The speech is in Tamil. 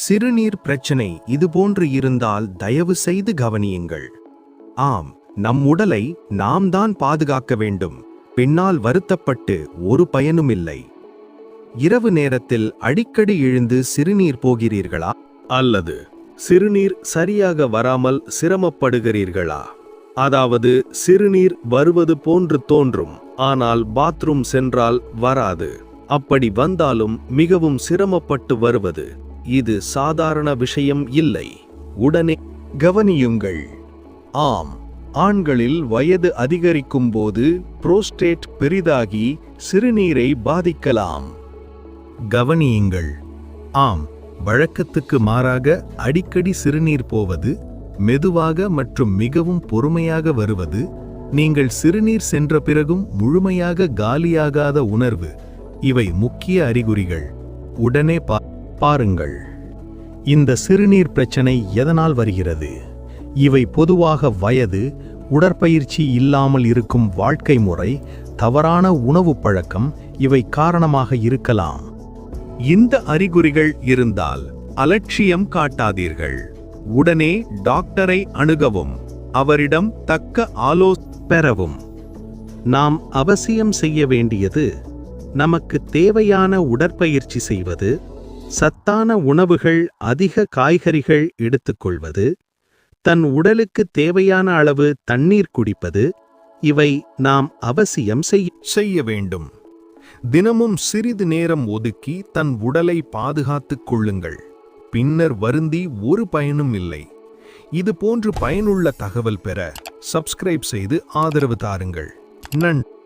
சிறுநீர் பிரச்சனை இதுபோன்று இருந்தால் தயவு செய்து கவனியுங்கள். ஆம், நம் உடலை நாம் தான் பாதுகாக்க வேண்டும். பின்னால் வருத்தப்பட்டு ஒரு பயனுமில்லை. இரவு நேரத்தில் அடிக்கடி எழுந்து சிறுநீர் போகிறீர்களா? அல்லது சிறுநீர் சரியாக வராமல் சிரமப்படுகிறீர்களா? அதாவது சிறுநீர் வருவது போன்று தோன்றும், ஆனால் பாத்ரூம் சென்றால் வராது. அப்படி வந்தாலும் மிகவும் சிரமப்பட்டு வருவது. இது சாதாரண விஷயம் இல்லை. உடனே கவனியுங்கள். ஆம், ஆண்களில் வயது அதிகரிக்கும் போது புரோஸ்டேட் பெரிதாகி சிறுநீரை பாதிக்கலாம். கவனியுங்கள். ஆம், வழக்கத்துக்கு மாறாக அடிக்கடி சிறுநீர் போவது, மெதுவாக மற்றும் மிகவும் பொறுமையாக வருவது, நீங்கள் சிறுநீர் சென்ற பிறகும் முழுமையாக காலியாகாத உணர்வு, இவை முக்கிய அறிகுறிகள். உடனே பாருங்கள். இந்த சிறுநீர் பிரச்சனை எதனால் வருகிறது? இவை பொதுவாக வயது, உடற்பயிற்சி இல்லாமல் இருக்கும் வாழ்க்கை முறை, தவறான உணவு பழக்கம், இவை காரணமாக இருக்கலாம். இந்த அறிகுறிகள் இருந்தால் அலட்சியம் காட்டாதீர்கள். உடனே டாக்டரை அணுகவும், அவரிடம் தக்க ஆலோசனை பெறவும். நாம் அவசியம் செய்ய வேண்டியது, நமக்கு தேவையான உடற்பயிற்சி செய்வது, சத்தான உணவுகள், அதிக காய்கறிகள் எடுத்துக்கொள்வது, தன் உடலுக்கு தேவையான அளவு தண்ணீர் குடிப்பது, இவை நாம் அவசியம் செய்ய வேண்டும். தினமும் சிறிது நேரம் ஒதுக்கி தன் உடலை பாதுகாத்துக் கொள்ளுங்கள். பின்னர் வருந்தி ஒரு பயனும் இல்லை. இது போன்று பயனுள்ள தகவல் பெற சப்ஸ்கிரைப் செய்து ஆதரவு தாருங்கள். நன்றி.